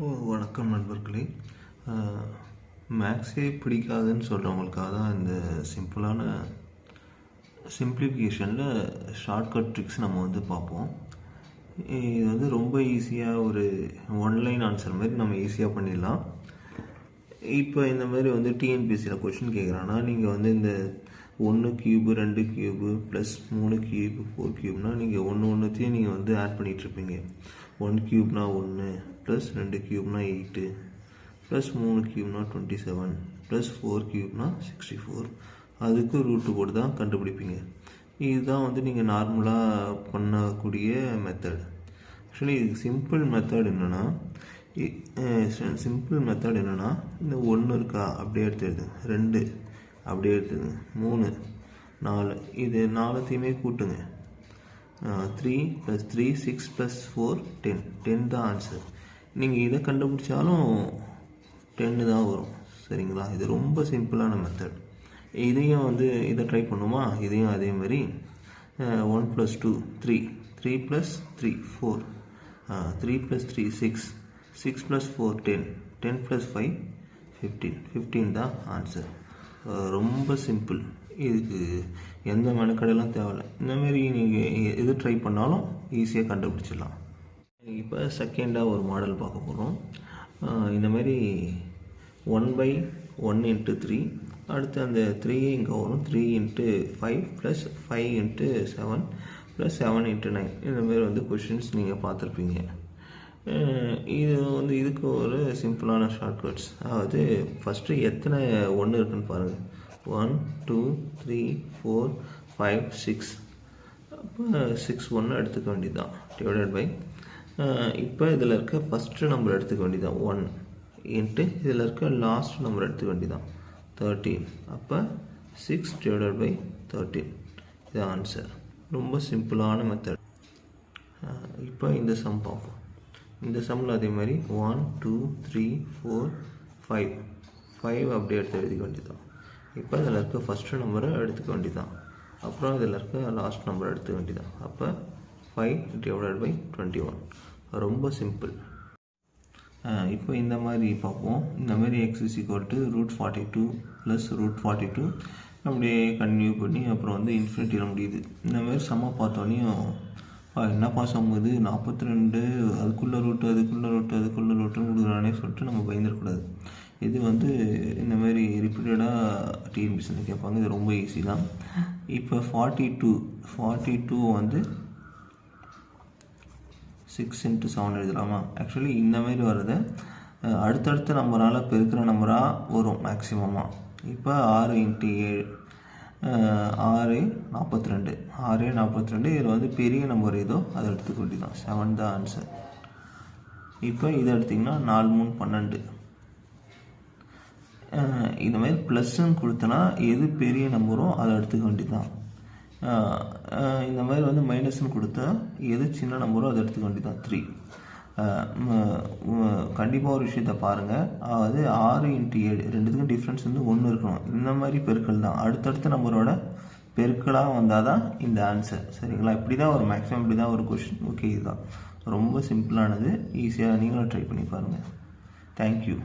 வணக்கம் நண்பர்களே. மேக்ஸே பிடிக்காதுன்னு சொல்கிறவங்களுக்காக தான் இந்த சிம்பிளான சிம்பிளிஃபிகேஷனில் ஷார்ட்கட் ட்ரிக்ஸ் நம்ம பார்ப்போம். இது ரொம்ப ஈஸியாக ஒரு ஒன்லைன் ஆன்சர் மாதிரி நம்ம ஈஸியாக பண்ணிடலாம். இப்போ இந்த மாதிரி டிஎன்பிஎஸ்சியில் கொஷின் கேட்குறான்னா நீங்கள் இந்த 1 கியூபு 2 கியூபு ப்ளஸ் 3 கியூபு 4 கியூப்னால் நீங்கள் ஒன்றுத்தையும் நீங்கள் ஆட் பண்ணிகிட்ருப்பீங்க. 1 கியூப்னா 1 plus 2 கியூப்னா 8 plus 3 கியூப்னா 27 plus 4 கியூப்னா 64. அதுக்கு ரூட்டு போட்டு தான் கண்டுபிடிப்பீங்க. இதுதான் நீங்கள் நார்மலாக பண்ணக்கூடிய மெத்தட். ஆக்சுவலி இது சிம்பிள் மெத்தட் என்னென்னா இந்த 1 இருக்கா அப்படியே எடுத்துடுது, 2 அப்படியே எடுத்துது, 3 4 இது 4த்தையுமே கூட்டுங்க. 3 + 3 6 + 4 10 தான் ஆன்சர். நீங்கள் இதை கண்டுபிடிச்சாலும் 10 தான் வரும். சரிங்களா? இது ரொம்ப சிம்பிளான மெத்தட். இதையும் இதை ட்ரை பண்ணுமா? இதையும் அதே மாதிரி 1 + 2 3 3 + 3 4 3 + 3 6 6 + 4 10 10 + 5 15 தான் ஆன்சர். ரொம்ப சிம்பிள். இதுக்கு எந்த மெனக்கடையெல்லாம் தேவையில்லை. இந்தமாரி நீங்கள் எது ட்ரை பண்ணாலும் ஈஸியாக கண்டுபிடிச்சிடலாம். இப்போ செகண்டாக ஒரு மாடல் பார்க்க போகிறோம். இந்தமாரி 1/1 × 3 அடுத்து அந்த 3 இங்கே வரும். 3 × 5 ப்ளஸ் 5 × 7 ப்ளஸ் 7 × 9 இந்தமாரி கொஷின்ஸ் நீங்கள் பார்த்துருப்பீங்க. இது இதுக்கு ஒரு சிம்பிளான ஷார்ட்கட்ஸ். அதாவது ஃபஸ்ட்டு எத்தனை 1 இருக்குன்னு பாருங்கள். 1 2 3 4 5 6. அப்போ 6 1 எடுத்துக்க வேண்டியதுதான் டிவைடட் பை இப்போ இதில் இருக்க ஃபஸ்ட்டு நம்பர் எடுத்துக்க வேண்டியதான் 1 இன்ட்டு இதில் இருக்க லாஸ்ட் நம்பர் எடுத்துக்க வேண்டியதான் 13. அப்போ 6 / 13 இது ஆன்சர். ரொம்ப சிம்பிளான மெத்தட். இப்போ இந்த சம் பார்ப்போம். இந்த சம்மில் அதே மாதிரி 1 2 3 4 5 அப்படியே எடுத்து எழுதிக்க வேண்டியதான். இப்போ இதில் இருக்க ஃபஸ்ட்டு நம்பரை எடுத்துக்க வேண்டியதான். அப்புறம் இதில் இருக்க லாஸ்ட் நம்பரை எடுத்துக்க வேண்டியதான். அப்போ 5 / 21. ரொம்ப சிம்பிள். இப்போ இந்த மாதிரி பார்ப்போம். இந்த மாதிரி x = √42 + √42 அப்படியே கன்டினியூ பண்ணி அப்புறம் இன்ஃபினிட்டியில் முடியுது. இந்த மாதிரி சம்மை பார்த்தோன்னையும் என்னப்பா சம் இது 42 அதுக்குள்ளே ரூட்டுன்னு கொடுக்குறானே சொல்லிட்டு நம்ம பயந்துடக்கூடாது. இது இந்த மாதிரி ரிப்பீட்டடாக டிஎன்பிஎஸ்சியில் கேட்பாங்க. இது ரொம்ப ஈஸி தான். இப்போ 42 6 × 7 எழுதலாமா? ஆக்சுவலி இந்த மாதிரி வர்றதை அடுத்தடுத்த நம்பரால் பெருக்கிற நம்பராக வரும் மேக்ஸிமமாக. இப்போ 6 × 7 6 42 இதில் பெரிய நம்பர் ஏதோ அதை எடுத்துக்க வேண்டியதான். 7 தான் ஆன்சர். இப்போ இதை எடுத்திங்கன்னா 4 3 12. இந்த மாதிரி ப்ளஸ்ன்னு கொடுத்தனா எது பெரிய நம்பரோ அதை எடுத்துக்க வேண்டியதுதான். இந்த மாதிரி மைனஸ்ன்னு கொடுத்தா எது சின்ன நம்பரோ அதை எடுத்துக்க வேண்டியதான் 3. கண்டிப்பாக ஒரு விஷயத்தை பாருங்கள். அதாவது 6 × 7 ரெண்டுத்துக்கும் டிஃப்ரென்ஸ் 1 இருக்கணும். இந்த மாதிரி பெருக்கல் தான் அடுத்தடுத்த நம்பரோட பெருக்கலாக வந்தால் தான் இந்த ஆன்சர். சரிங்களா? இப்படி தான் ஒரு மேக்ஸிமம் இப்படி தான் ஒரு கொஷின். ஓகே, இதுதான் ரொம்ப சிம்பிளானது. ஈஸியாக நீங்களும் ட்ரை பண்ணி பாருங்கள். தேங்க்யூ.